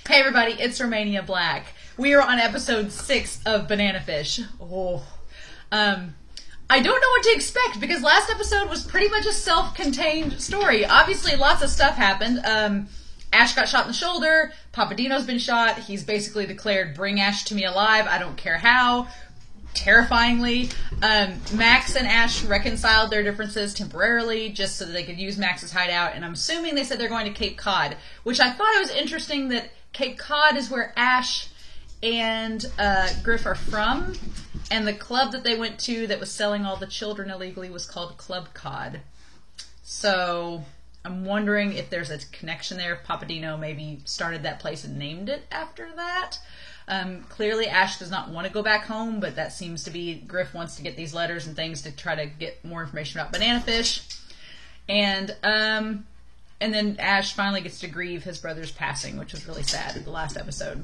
Hey everybody, it's Romania Black. We are on episode 6 of Banana Fish. I don't know what to expect because last episode was pretty much a self-contained story. Obviously, lots of stuff happened. Ash got shot in the shoulder. Papadino's been shot. He's basically declared, bring Ash to me alive. I don't care how. Terrifyingly. Max and Ash reconciled their differences temporarily just so that they could use Max's hideout. And I'm assuming they said they're going to Cape Cod, which I thought it was interesting that Cape Cod is where Ash and Griff are from. And the club that they went to that was selling all the children illegally was called Club Cod. So I'm wondering if there's a connection there. If Papadino maybe started that place and named it after that. Clearly Ash does not want to go back home, but that seems to be Griff wants to get these letters and things to try to get more information about Banana Fish. And then Ash finally gets to grieve his brother's passing, which was really sad at the last episode.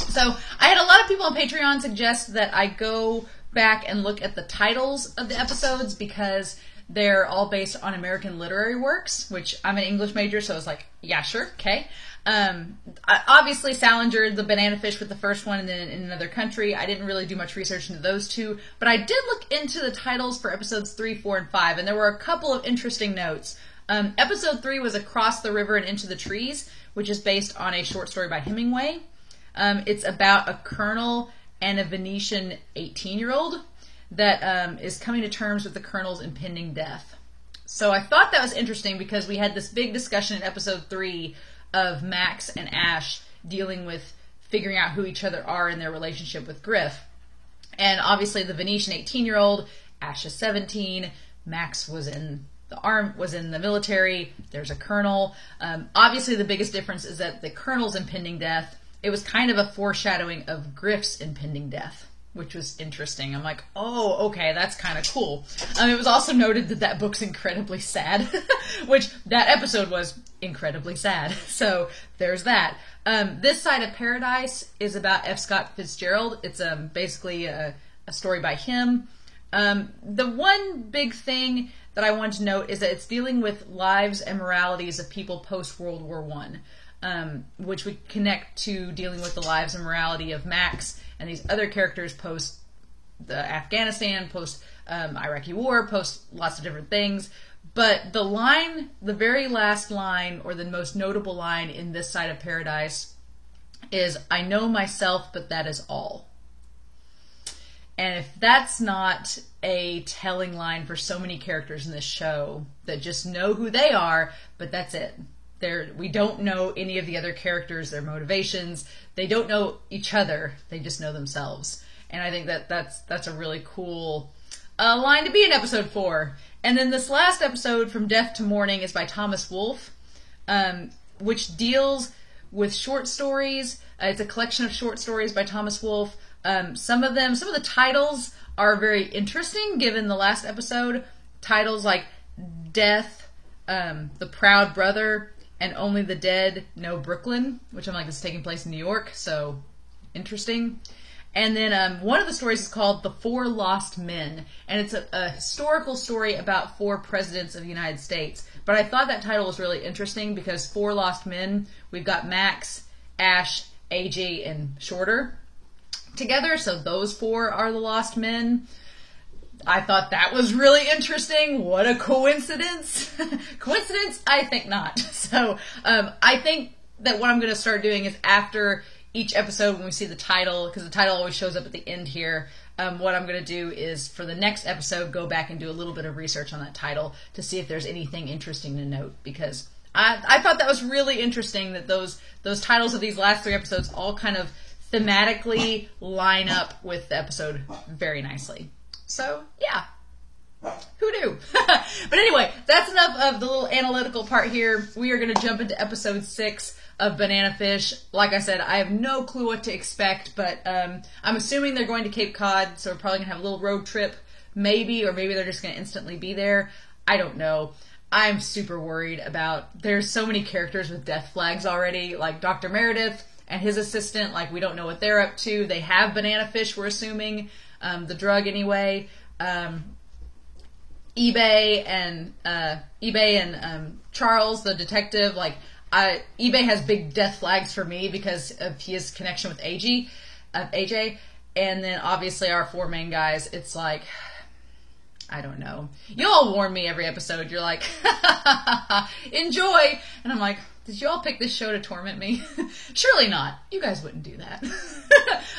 So I had a lot of people on Patreon suggest that I go back and look at the titles of the episodes because they're all based on American literary works, which I'm an English major, so I was like, yeah, sure, okay. Obviously Salinger, the Banana Fish with the first one, and then In Another Country. I didn't really do much research into those two, but I did look into the titles for episodes 3, 4, and 5, and there were a couple of interesting notes. Episode 3 was Across the River and Into the Trees, which is based on a short story by Hemingway. It's about a colonel and a Venetian 18-year-old that is coming to terms with the colonel's impending death. So I thought that was interesting because we had this big discussion in episode 3 of Max and Ash dealing with figuring out who each other are in their relationship with Griff. And obviously the Venetian 18-year-old, Ash is 17, Max was in the military, there's a colonel. Obviously the biggest difference is that the colonel's impending death, it was kind of a foreshadowing of Griff's impending death, which was interesting. I'm like, oh, okay, that's kind of cool. It was also noted that book's incredibly sad, which that episode was incredibly sad. So there's that. This Side of Paradise is about F. Scott Fitzgerald. It's basically a story by him. The one big thing that I want to note is that it's dealing with lives and moralities of people post-World War I. Which would connect to dealing with the lives and morality of Max and these other characters post the Afghanistan, post Iraqi war, post lots of different things. But the very last line, or the most notable line in This Side of Paradise is, I know myself, but that is all. And if that's not a telling line for so many characters in this show that just know who they are, but that's it. We don't know any of the other characters, their motivations. They don't know each other. They just know themselves. And I think that's a really cool line to be in episode 4. And then this last episode, From Death to Mourning, is by Thomas Wolfe, which deals with short stories. It's a collection of short stories by Thomas Wolfe. Some of the titles are very interesting, given the last episode. Titles like Death, The Proud Brother, and Only the Dead Know Brooklyn, which I'm like, is taking place in New York, so interesting. And then one of the stories is called The Four Lost Men, and it's a historical story about 4 presidents of the United States. But I thought that title was really interesting because 4 lost men, we've got Max, Ash, AJ, and Shorter together, so those 4 are the lost men. I thought that was really interesting. What a coincidence. Coincidence? I think not. So I think that what I'm going to start doing is after each episode, when we see the title, because the title always shows up at the end here, what I'm going to do is for the next episode go back and do a little bit of research on that title to see if there's anything interesting to note, because I thought that was really interesting that those titles of these last 3 episodes all kind of thematically line up with the episode very nicely. So, yeah. Who knew? But anyway, that's enough of the little analytical part here. We are going to jump into episode 6 of Banana Fish. Like I said, I have no clue what to expect, but I'm assuming they're going to Cape Cod, so we're probably going to have a little road trip, maybe, or maybe they're just going to instantly be there. I don't know. I'm super worried about, there's so many characters with death flags already, like Dr. Meredith and his assistant, like we don't know what they're up to. They have Banana Fish, we're assuming. The drug anyway. eBay and Charles, the detective, like eBay has big death flags for me because of his connection with AJ. And then obviously our 4 main guys, it's like, I don't know. You all warn me every episode. You're like, enjoy. And I'm like, did you all pick this show to torment me? Surely not. You guys wouldn't do that.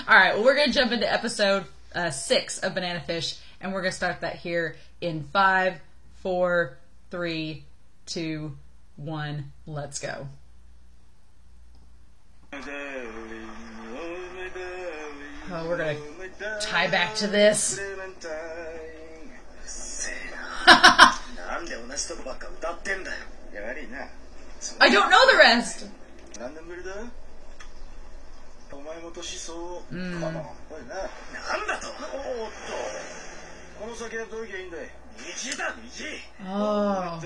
All right, well, we're going to jump into episode 6 of Banana Fish, and we're going to start that here in 5, 4, 3, 2, 1. Let's go. Oh, we're going to tie back to this. I don't know the rest. Oh.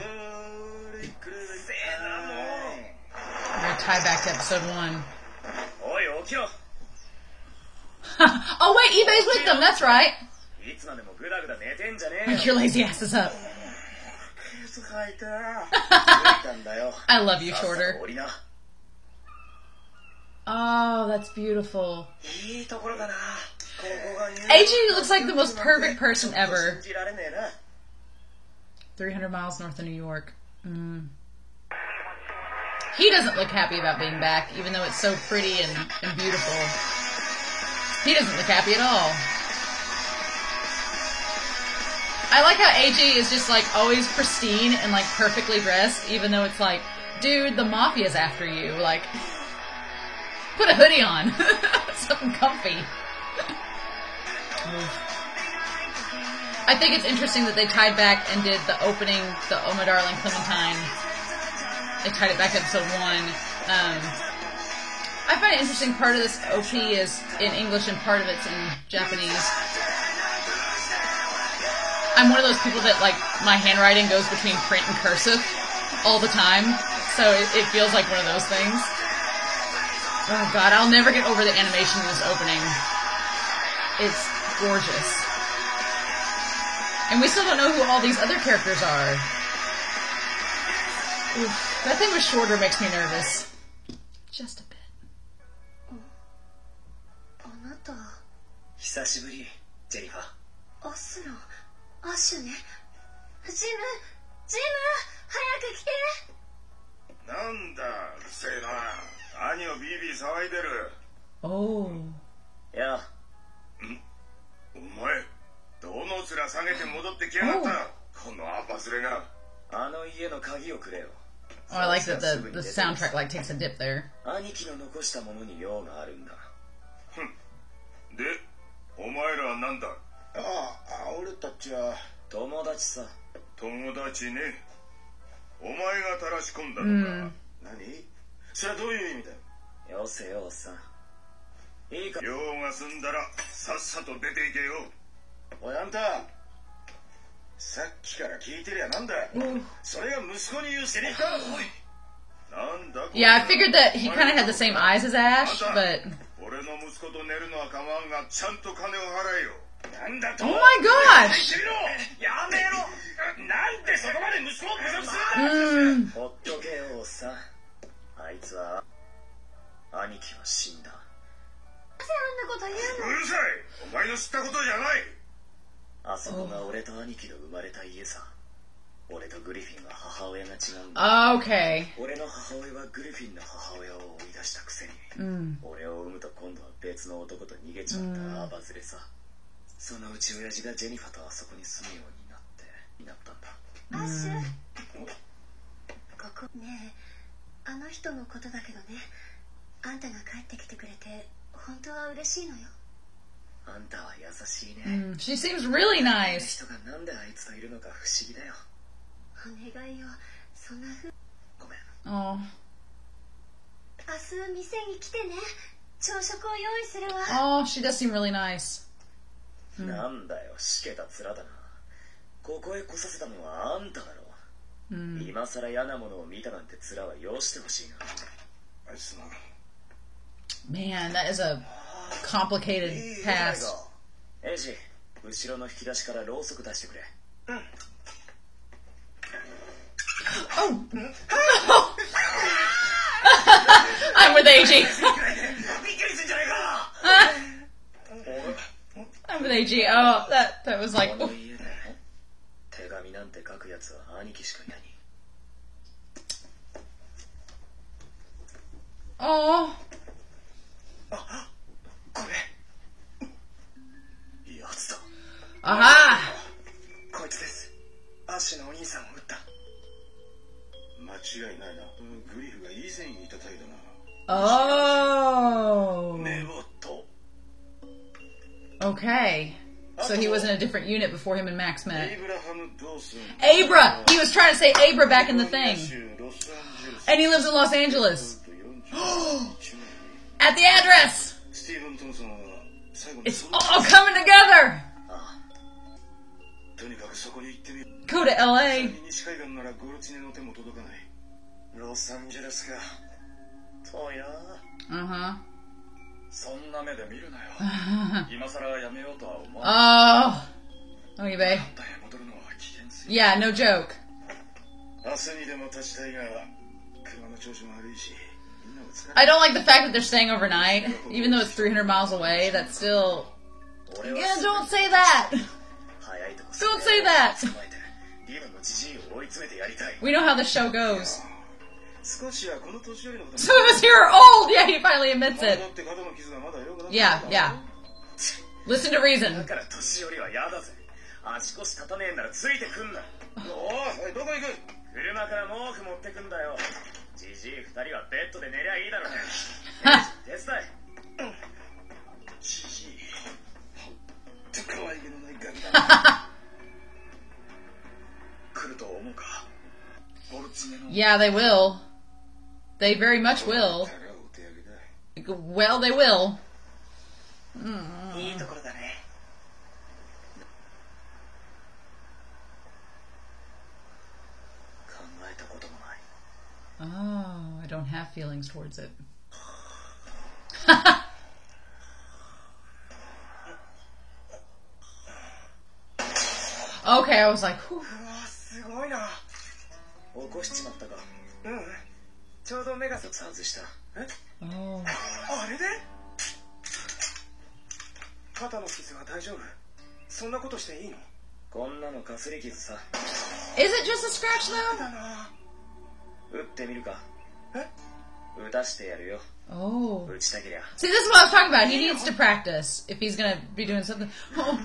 We're going to tie back to episode 1. Oh wait, eBay's with them, that's right. Wake your lazy asses up. I love you, Shorter. Oh, that's beautiful. AJ looks like the most perfect person ever. 300 miles north of New York. He doesn't look happy about being back, even though it's so pretty and beautiful. He doesn't look happy at all. I like how AJ is just like always pristine and like perfectly dressed, even though it's like, dude, the mafia's after you. Like, put a hoodie on. Something comfy. I think it's interesting that they tied back and did the opening, the Oh My Darling Clementine. They tied it back to episode 1. I find it interesting, part of this OP is in English and part of it's in Japanese. I'm one of those people that, like, my handwriting goes between print and cursive all the time, so it feels like one of those things. Oh god, I'll never get over the animation of this opening. It's gorgeous. And we still don't know who all these other characters are. Oof, that thing with Shorter makes me nervous. Just a bit. 久しぶり、ジェニファー。アスロン、アッシュね。ジム、早く来て。なんだ、うるせえな。兄をビービー騒いでる。おう。いや。お前、どの面下げて戻ってきやがった。このアパズレが。あの家の鍵をくれよ。Oh, I like that the soundtrack like takes a dip there. 兄貴の残したものに用があるんだ。で、お前らはなんだ？俺たちは友達さ。友達ね。お前が垂らし込んだのか。何？それはどういう意味だよ。よせよおっさん。いいか。用が済んだらさっさと出ていけよ。おいあんた。さっきから聞いてりゃなんだ。それが息子に言うセリフか。おい。なんだ。Yeah, I figured that he kind of had the same eyes as Ash, but. 俺の息子と寝るのは構わんがちゃんと金を払えよ。なんだと。Oh my gosh! やめろ。なんでそこまで息子を侮辱するんだ。ほっとけよおっさん。あいつは兄貴は死んだ。なぜあんなこと言うの？うるさい。お前の知ったことじゃない。あそこが俺と兄貴の生まれた家さ。俺とグリフィンは母親が違うんだ。Okay. 俺の母親はグリフィンの母親を追い出したくせに、俺を産むと今度は別の男と逃げちまったアバズレさ。そのうち親父がジェニファとあそこに住むようになったんだ。アッシュ、ここねえ、あの人のことだけどね、あんたが帰ってきてくれて本当は嬉しいのよ。あんたは優しいね。She seems really nice. 人がなんであいつといるのか不思議だよ。お願いよ、そんなふう。ごめん。Oh. 明日店に来てね。朝食を用意するわ。Oh, she does seem really nice. なんだよ、しけた面だな。ここへ来させたのはあんただろ。今さら嫌なものを見たなんて面はよしてほしいな。あいつな。Man, that is a complicated past. エイジ、後ろの引き出しからろうそく出してくれ。Oh! I'm with AG. I'm with AG. Oh, that was like... Oh. Oh. Aha! Oh. Okay. So he was in a different unit before him and Max met. Abra! He was trying to say Abra back in the thing. And he lives in Los Angeles. At the address! It's all coming together! Go to LA. Uh-huh. Oh. Okay, babe. Yeah, no joke. I don't like the fact that they're staying overnight. Even though it's 300 miles away, that's still... Yeah, don't say that! Don't say that! We know how the show goes. Some of us here are old! Yeah, he finally admits it. Yeah, yeah. Listen to reason. Yeah, they will. They very much will. Well, they will. Oh, I don't have feelings towards it. Okay, I was like, whew. Oh. Is it just a scratch though? Oh. See, this is what I was talking about. He needs to practice if he's gonna be doing something. Oh.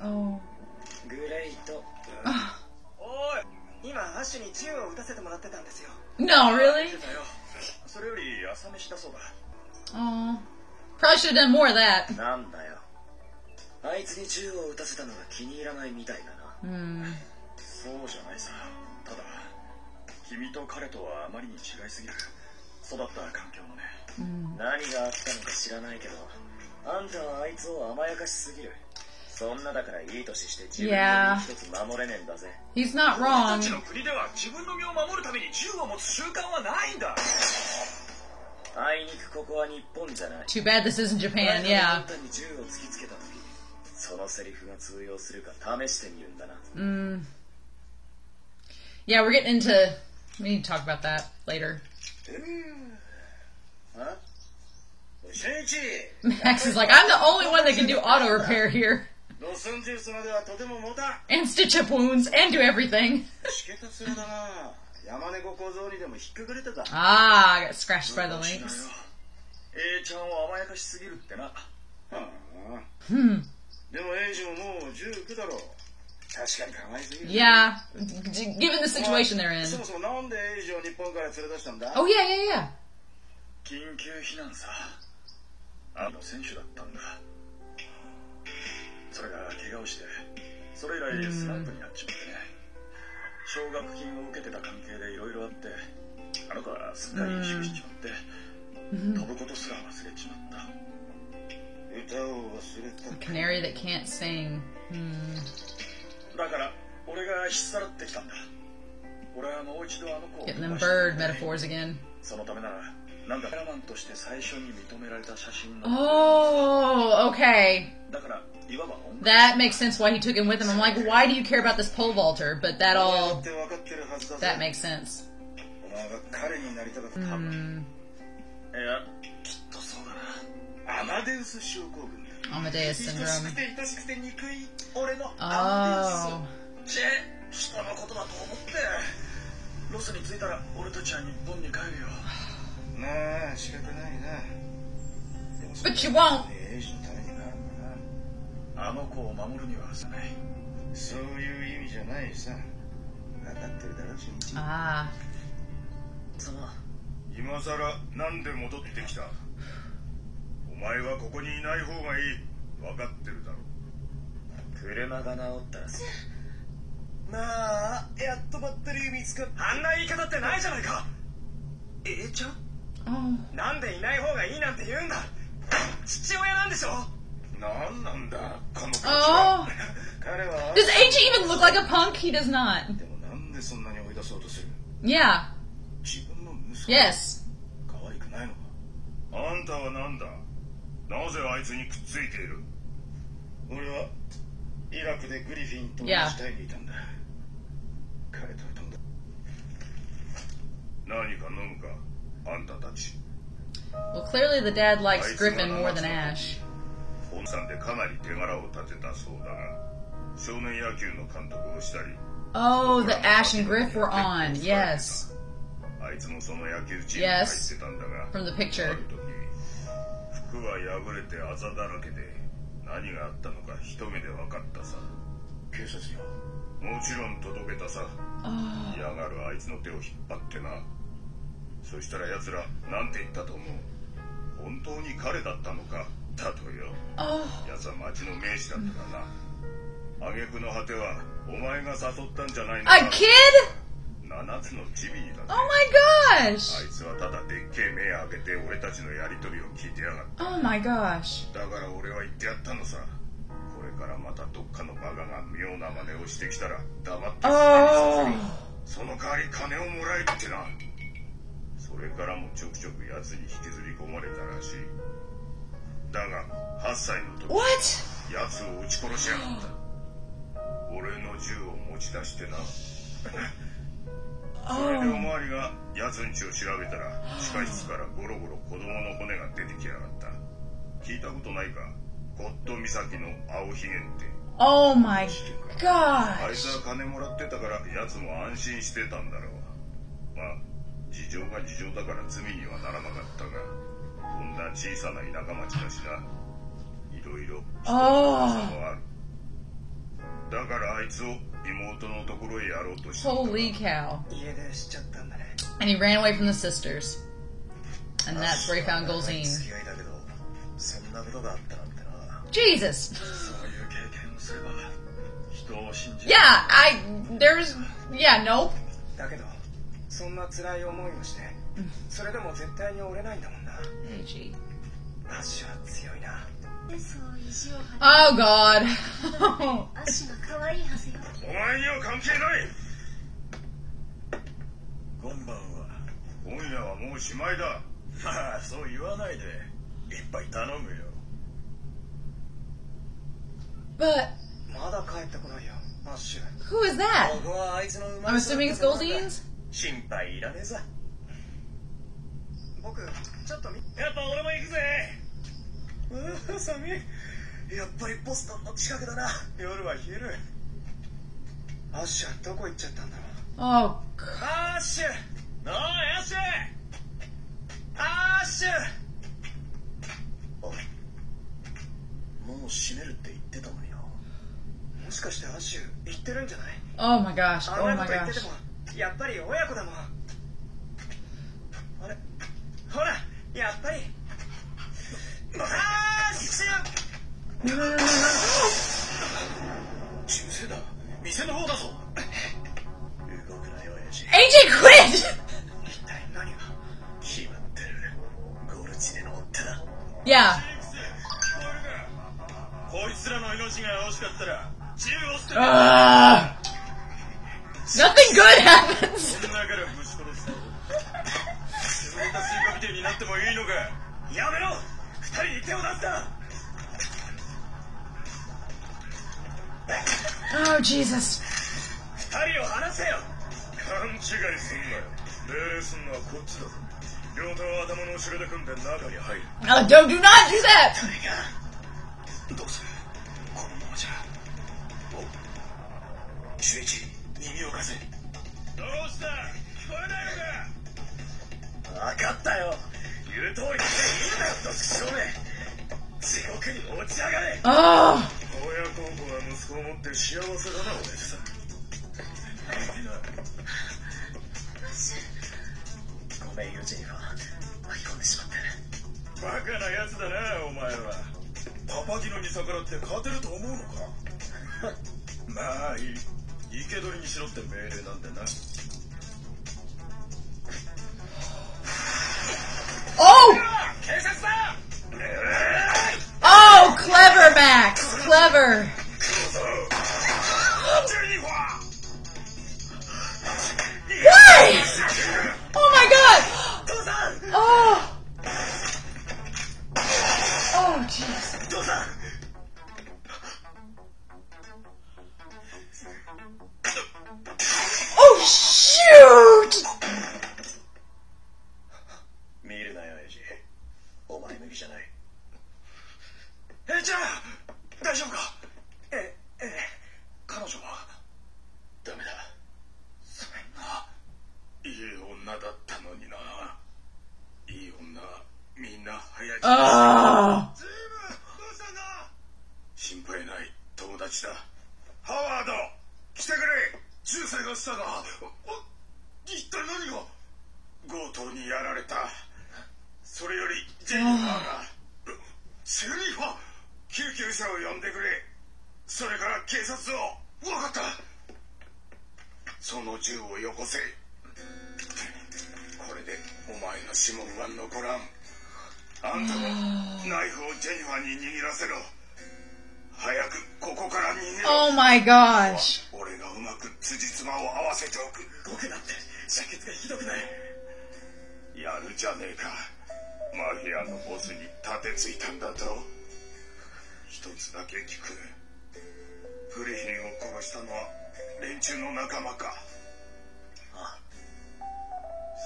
Oh. No, really? Oh. Probably should have done more of that. Yeah. He's not wrong. Too bad this isn't Japan, yeah. Yeah, we're getting into... We need to talk about that later. Max is like, I'm the only one that can do auto repair here. And stitch up wounds, and do everything. Ah, I got scratched by the links. Yeah, given the situation they're in. Oh, yeah. A canary that can't sing. Getting them bird metaphors again. Oh, okay. That makes sense why he took him with him. I'm like, why do you care about this pole vaulter? But that makes sense. Amadeus syndrome. Oh. 人のことだと思ってロスに着いたら俺たちは日本に帰るよ。まあ仕方ないな。 But you won't. あの子を守るにはさない。そういう意味じゃないさ。分かってるだろうし。ああ。そう。今さらなんで戻ってきた。お前はここにいない方がいい。分かってるだろう。車が直ったらさ。まあ、やっとバッテリー見つかった。あんな言い方ってないじゃないか。ちゃん、なんでいない方がいいなんて言うんだ。父親なんでしょ。なんだこの子は。彼は Does AJ even look like a punk? He does not. でもなんでそんなに追い出そうとする。 Yeah. 自分の息子。 Yes. 可愛くないのか。あんたはなんだ。なぜあいつにくっついている。俺はイラクでグリフィンと同じ隊にいたんだ。彼と飛んだ。何か飲むか、あんたたち。Well, clearly the dad likes Griffin more than Ash. 本さんでかなり手柄を立てたそうだが、少年野球の監督をしたり。Oh, the Ash and Griff were on. Yes. あいつもその野球チームに入ってたんだが、 from the picture. ある時、服は破れてあざだらけで、何があったのか一目で分かったさ。警察にはもちろん届けたさ。嫌がるあいつの手を引っ張ってな。そしたら奴らなんて言ったと思う。本当に彼だったのかだとよ。奴は町の名士だったからな。挙句の果てはお前が誘ったんじゃないのか。 A kid? 7つのチビにだって。 Oh my gosh. あいつはただでっけえ目開けて俺たちのやりとりを聞いてやがった。 Oh my gosh. だから俺は言ってやったのさ。これからまたどっかのバカが妙な真似をしてきたら黙ってその代わり金をもらえってな。それからもちょくちょく奴に引きずり込まれたらしい。だが8歳の時 What? 奴を撃ち殺しやがった。俺の銃を持ち出してな。それでおまわりが奴んちを調べたら地下室からゴロゴロ子供の骨が出てきやがった。聞いたことないか。ゴッド岬の青ひげって。 Oh my gosh. あいつは金もらってたから奴も安心してたんだろう。まあ事情が事情だから罪にはならなかったが、こんな小さな田舎町だしな。いろいろ人の噂もある。だからあいつを妹のところへやろうとした。 Holy cow. 家出しちゃったんだね。 And he ran away from the sisters. And that's where he found Golzine. 付き合いだけど、そんなことがあったなんてな。 Jesus. そういう経験をすれば人を信じる。 Yeah, no. だけどそんな辛い思いをして、それでも絶対に折れないんだもんな。AG. アッシュは強いな。 Oh God. アッシュが可愛いはずよ。お前には関係ない。こんばんは。今夜はもうしまいだ。まあそう言わないで。いっぱい頼むよ。 But まだ帰ってこないよ、アッシュ。 who is that? ここはあいつの生ま I'm れ assuming it's Golzine's. 心配いらねえさ。僕ちょっとやっぱ俺も行くぜ。寒い。やっぱりボストンの近くだな。夜は冷える。アッシュはどこ行っちゃったんだろう。 Oh. アッシュ、おいアッシュ、アッシュ。おい、もう閉めるって言ってたのにな。もしかしてアッシュ言ってるんじゃない。 Oh my gosh. あ Oh んな my こと言ってて gosh. もやっぱり親子だもん。あれ、ほらやっぱり。アッシュ。 No. 銃声だ。店の方だぞ。動くなよ、親父。 AJ quit. 一体何が決まってる。ゴルチでの追ったら。 Yeah. こいつらの命が欲しかったら銃を捨てる。Nothing good happens. そんなからぶち殺す。潰れた吸いみてえになってもいいのか。やめろ。二人に手を出すな。Oh, Jesus. 二人を離せよ。勘違いすんなよ。命令すんのはこっちだぞ。両手を頭の後ろで組んで中に入る。Oh, do not do that! どうする。このままじゃ。お、秀一、耳を貸せ。どうした。聞こえないのか。分かったよ。言う通りでいいんだよ、どつき少年。地獄に落ち上がれ。Oh. 親孝行は息子を持って幸せだな、おやじさん。ごめんよ、ジェニファー。巻き込んでしまって。バカなやつだな、お前は。パパディノに逆らって勝てると思うのか。まあいい。生け捕りにしろって命令なんでな。Oh! 警察だ。Oh, clever, Max. Clever. Why? Oh my God. Oh. Oh, jeez. Oh, shoot. 見るなよ、エイジ。お前向きじゃない。じゃあ大丈夫か。彼女はダメだ。そんないい女だったのにな。いい女みんな早い。ああ。ズーム、どうしたんだ。心配ない、友達だ。ハワード、来てくれ。銃声がしたが、一体何が。強盗にやられた。それよりジェニファーが。ジェニファー、救急車を呼んでくれ。それから警察を。分かった。その銃をよこせ。これでお前の指紋は残らん。あんたもナイフをジェニファーに握らせろ。早くここから逃げろ。Oh my gosh. 俺がうまく辻褄を合わせておく。動くなって。射血がひどくない。やるじゃねえか。マフィアのボスに立てついたんだと。一つだけ聞く。グリフィンを殺したのは連中の仲間か。あ、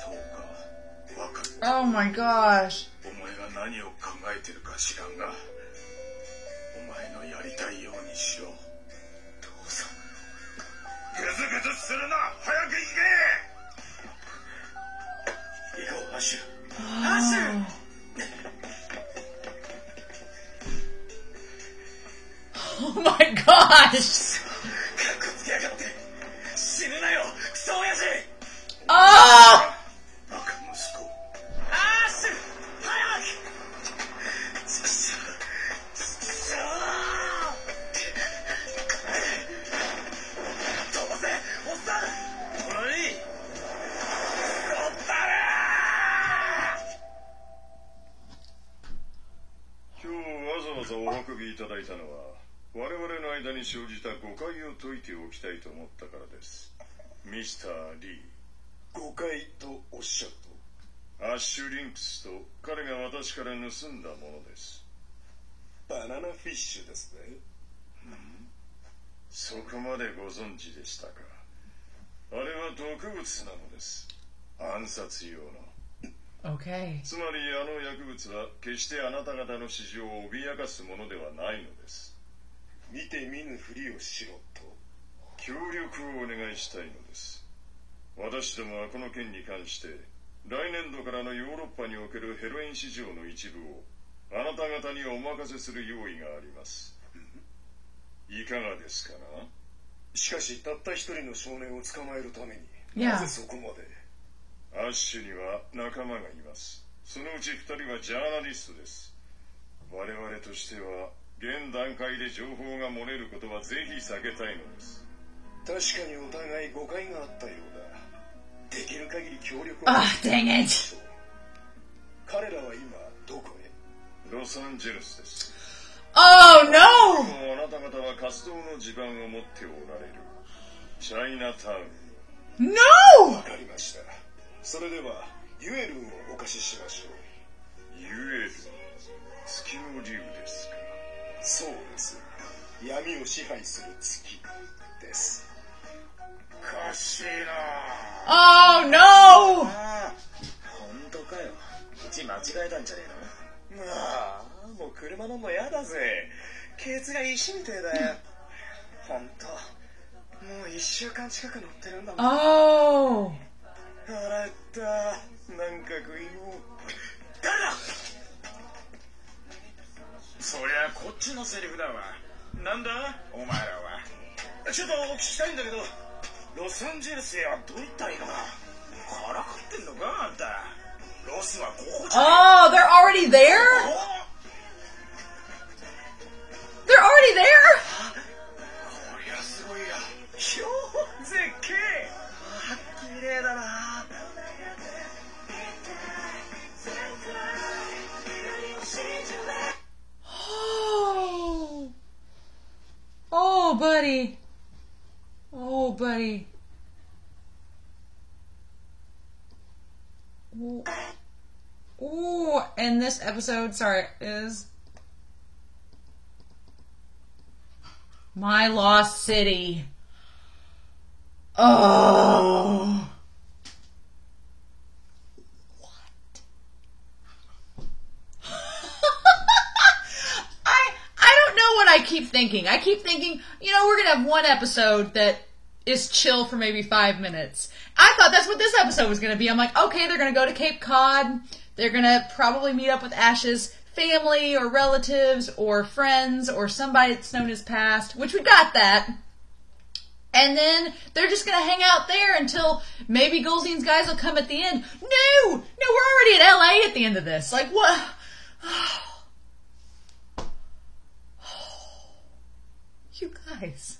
そうか、分かった。Oh my gosh. お前が何を考えてるか知らんが、お前のやりたいようにしろ。父さん、グズグズするな。早く行け。行こう、アッシュ。アッシュ。Oh my gosh! かっこつけやがって。死ぬなよ、クソ親父。あバカ息子。アーシュ、早く。ちくしょう、ちくしょう。飛ばせ、おっさん。おい、おったれ。今日わざわざお運びいただいたのは、我々の間に生じた誤解を解いておきたいと思ったからです。ミスター・リー。誤解とおっしゃると。アッシュ・リンクスと彼が私から盗んだものです。バナナフィッシュですね。そこまでご存知でしたか。あれは毒物なのです。暗殺用の。Okay. つまりあの薬物は決してあなた方の市場を脅かすものではないのです。見て見ぬふりをしろと。協力をお願いしたいのです。私どもはこの件に関して来年度からのヨーロッパにおけるヘロイン市場の一部をあなた方にお任せする用意があります。いかがですかな。しかしたった一人の少年を捕まえるために、なぜそこまで。アッシュには仲間がいます。そのうち2人はジャーナリストです。我々としては現段階で情報が漏れることはぜひ避けたいのです。確かにお互い誤解があったようだ。できる限り協力を。Ah, dang it. 彼らは今どこへ。ロサンゼルスです。Oh no! もうあなた方は活動の地盤を持っておられるチャイナタウン。 No! わかりました。それではユエルをお貸ししましょう。ユエル、月の竜ですか。そうです。闇を支配する月です。おかしいな。Oh no! 本当かよ。うち間違えたんじゃねえの？ああ、もう車乗んのやだぜ。ケツが石みてえだよ。本当。もう1週間近く乗ってるんだもん。Oh! 腹減った。なんか食いもん。誰だ？そりゃこっちのセリフだわ。なんだお前らは。ちょっとお聞きしたいんだけど、ロサンゼルスへはどういったいのだ？からかってんのかあんた。ロスはここじゃ。Oh, they're already there? They're already there? こりゃすごいや。ひょー、絶景。綺麗だな。Oh. Oh, buddy. Oh, buddy. Ooh, and this episode, sorry, is My Lost City. Oh. What? I don't know what I keep thinking. I keep thinking, you know, we're going to have one episode that is chill for maybe 5 minutes. I thought that's what this episode was going to be. I'm like, okay, they're going to go to Cape Cod. They're going to probably meet up with Ash's family or relatives or friends or somebody that's known his past, which we got that. And then they're just going to hang out there until maybe Goldstein's guys will come at the end. No, we're already in LA at the end of this. Like, what? You guys.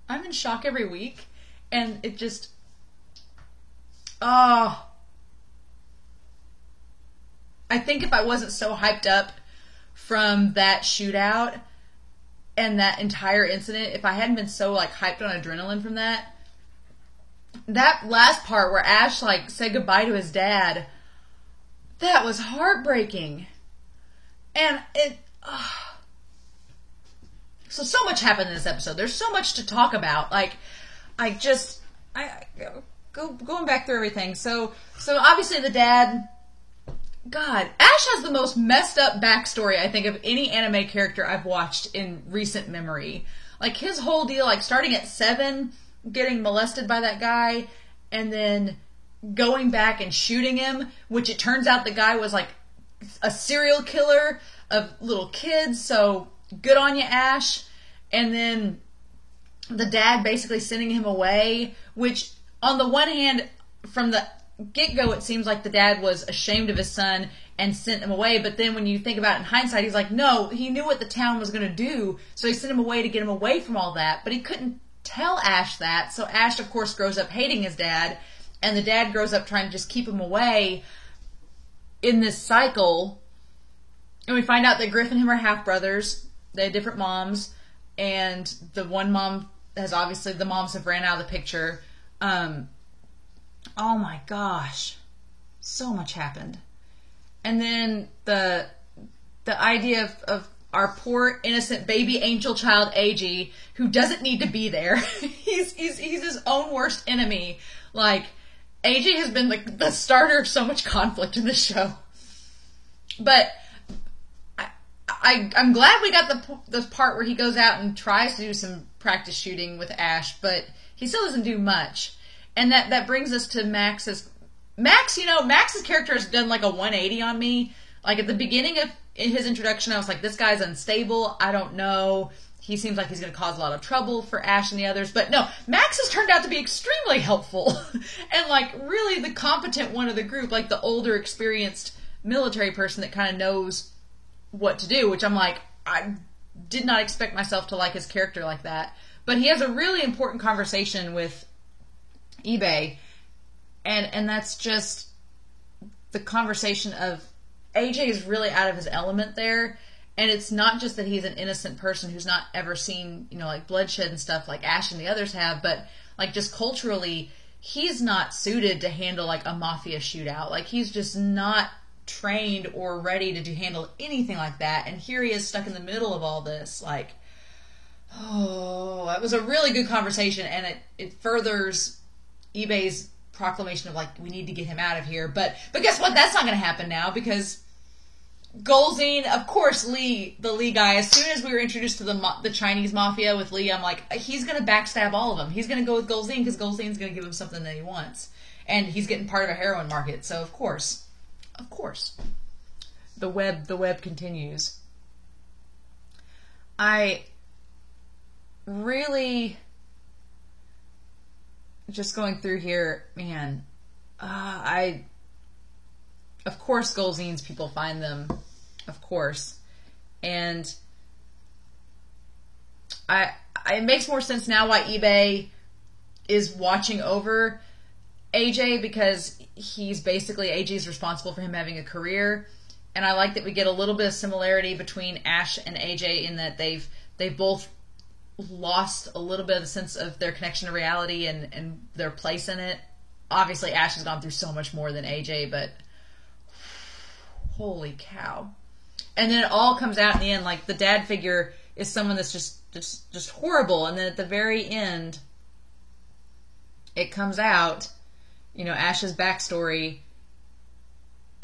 I'm in shock every week, and it just, I think if I wasn't so hyped up from that shootout and that entire incident, if I hadn't been so, like, hyped on adrenaline from that last part where Ash, like, said goodbye to his dad, that was heartbreaking. And so much happened in this episode. There's so much to talk about. Like, going back through everything. So obviously the dad, God, Ash has the most messed up backstory, I think, of any anime character I've watched in recent memory. Like, his whole deal, like, starting at 7, getting molested by that guy, and then going back and shooting him, which it turns out the guy was, like, a serial killer of little kids, so good on you, Ash. And then the dad basically sending him away, which on the one hand, from the get-go, it seems like the dad was ashamed of his son and sent him away. But then when you think about it in hindsight, he's like, no, he knew what the town was going to do, so he sent him away to get him away from all that. But he couldn't tell Ash that, so Ash, of course, grows up hating his dad, and the dad grows up trying to just keep him away in this cycle. And we find out that Griff and him are half-brothers. They have different moms, and the one mom has obviously, the moms have ran out of the picture. Oh my gosh. So much happened. And then the idea of our poor innocent baby angel child Eiji, who doesn't need to be there. he's his own worst enemy. Like, Eiji has been like the starter of so much conflict in this show. But I'm glad we got the part where he goes out and tries to do some practice shooting with Ash, but he still doesn't do much. And that brings us to Max's character has done like a 180 on me. Like, at the beginning of his introduction, I was like, this guy's unstable. I don't know. He seems like he's going to cause a lot of trouble for Ash and the others. But no, Max has turned out to be extremely helpful. And, like, really the competent one of the group, like the older, experienced military person that kind of knows what to do, which I'm like, I did not expect myself to like his character like that. But he has a really important conversation with eBay, and that's just the conversation of AJ is really out of his element there, and it's not just that he's an innocent person who's not ever seen, like, bloodshed and stuff like Ash and the others have, but, like, just culturally, he's not suited to handle like a mafia shootout. Like, he's just not trained or ready to handle anything like that. And here he is stuck in the middle of all this. Like, oh, it was a really good conversation, and it furthers eBay's proclamation of like, we need to get him out of here. But guess what? That's not going to happen now, because Golzine, of course, Lee, the Lee guy, as soon as we were introduced to the Chinese mafia with Lee, I'm like, he's going to backstab all of them. He's going to go with Golzine because Golzine's going to give him something that he wants. And he's getting part of a heroin market. So, of course, the web continues. I really, just going through here, man, of course, Golzine's people find them, of course, and it makes more sense now why eBay is watching over AJ, because he's basically, AJ's responsible for him having a career, and I like that we get a little bit of similarity between Ash and AJ in that they've both lost a little bit of the sense of their connection to reality and their place in it. Obviously, Ash has gone through so much more than AJ, but holy cow. And then it all comes out in the end, like the dad figure is someone that's just horrible, and then at the very end it comes out, you know, Ash's backstory,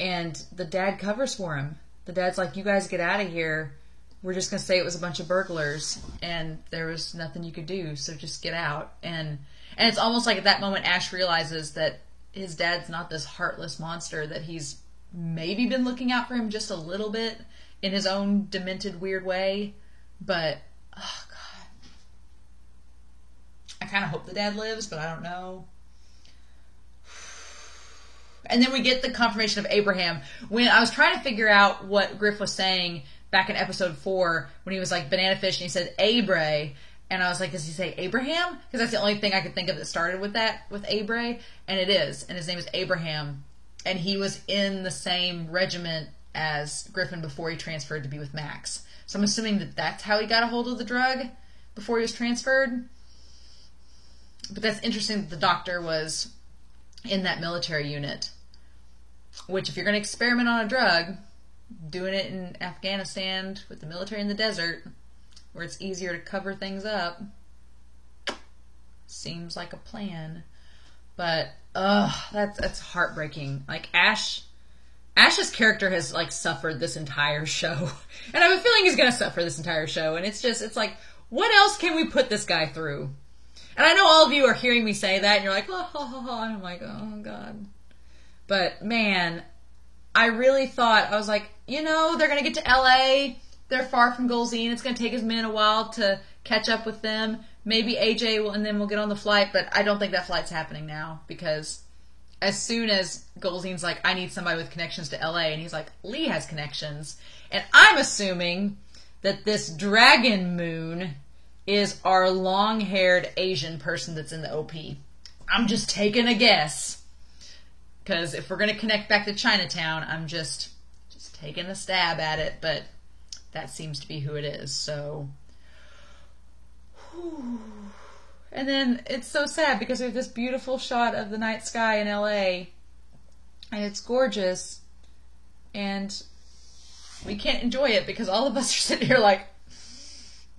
and the dad covers for him. The dad's like, you guys get out of here. We're just going to say it was a bunch of burglars and there was nothing you could do, so just get out. And it's almost like at that moment Ash realizes that his dad's not this heartless monster, that he's maybe been looking out for him just a little bit in his own demented, weird way. But, oh God. I kind of hope the dad lives, but I don't know. And then we get the confirmation of Abraham. When I was trying to figure out what Griff was saying back in episode 4, when he was like banana fish and he said Abre, and I was like, does he say Abraham? Because that's the only thing I could think of that started with that, with Abre, and it is. And his name is Abraham. And he was in the same regiment as Griffin before he transferred to be with Max. So I'm assuming that that's how he got a hold of the drug before he was transferred. But that's interesting that the doctor was in that military unit. Which, if you're going to experiment on a drug, doing it in Afghanistan with the military in the desert, where it's easier to cover things up, seems like a plan. But, that's heartbreaking. Like, Ash's character has, like, suffered this entire show. And I have a feeling he's going to suffer this entire show. And it's like, what else can we put this guy through? And I know all of you are hearing me say that, and you're like, and I'm like, oh, God. But, man, I really thought, I was like, you know, they're going to get to L.A., they're far from Golzine, it's going to take his men a while to catch up with them. Maybe AJ will, and then we'll get on the flight, but I don't think that flight's happening now, because as soon as Golzine's like, I need somebody with connections to LA, and he's like, Lee has connections, and I'm assuming that this Dragon Moon is our long-haired Asian person that's in the OP. I'm just taking a guess, because if we're going to connect back to Chinatown, I'm just taking a stab at it, but that seems to be who it is, so... And then it's so sad because there's this beautiful shot of the night sky in LA, and it's gorgeous, and we can't enjoy it because all of us are sitting here like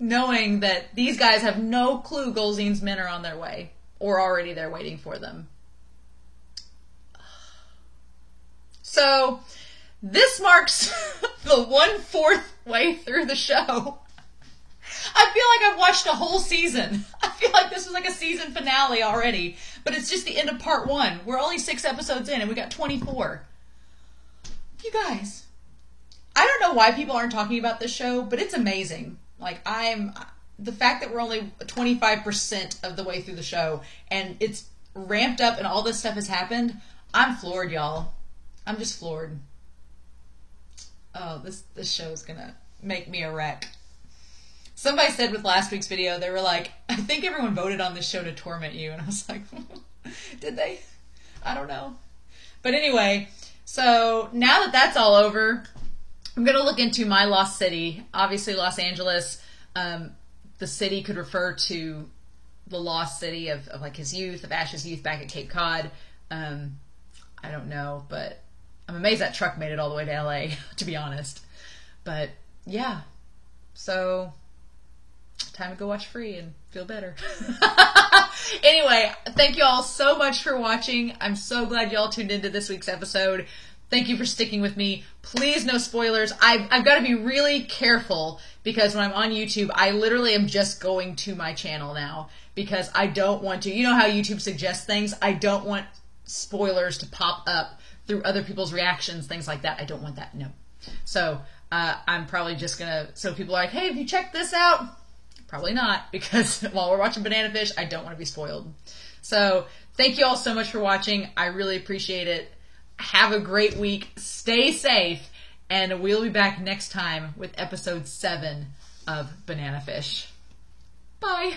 knowing that these guys have no clue Golzine's men are on their way or already there waiting for them. So this marks the 1/4 way through the show. I feel like I've watched a whole season. I feel like this was like a season finale already. But it's just the end of part 1. We're only 6 episodes in and we got 24. You guys, I don't know why people aren't talking about this show, but it's amazing. Like, the fact that we're only 25% of the way through the show and it's ramped up and all this stuff has happened, I'm floored, y'all. I'm just floored. Oh, this show is gonna make me a wreck. Somebody said with last week's video, they were like, I think everyone voted on this show to torment you. And I was like, did they? I don't know. But anyway, so now that that's all over, I'm going to look into my lost city. Obviously, Los Angeles, the city could refer to the lost city of like his youth, of Ash's youth back at Cape Cod. I don't know, but I'm amazed that truck made it all the way to LA, to be honest. But yeah, so time to go watch Free and feel better. Anyway, thank you all so much for watching. I'm so glad you all tuned into this week's episode. Thank you for sticking with me. Please, no spoilers. I've got to be really careful because when I'm on YouTube, I literally am just going to my channel now because I don't want to. You know how YouTube suggests things? I don't want spoilers to pop up through other people's reactions, things like that. I don't want that. No. So I'm probably just going to, so people are like, hey, have you checked this out? Probably not, because while we're watching Banana Fish, I don't want to be spoiled. So thank you all so much for watching. I really appreciate it. Have a great week. Stay safe. And we'll be back next time with episode 7 of Banana Fish. Bye.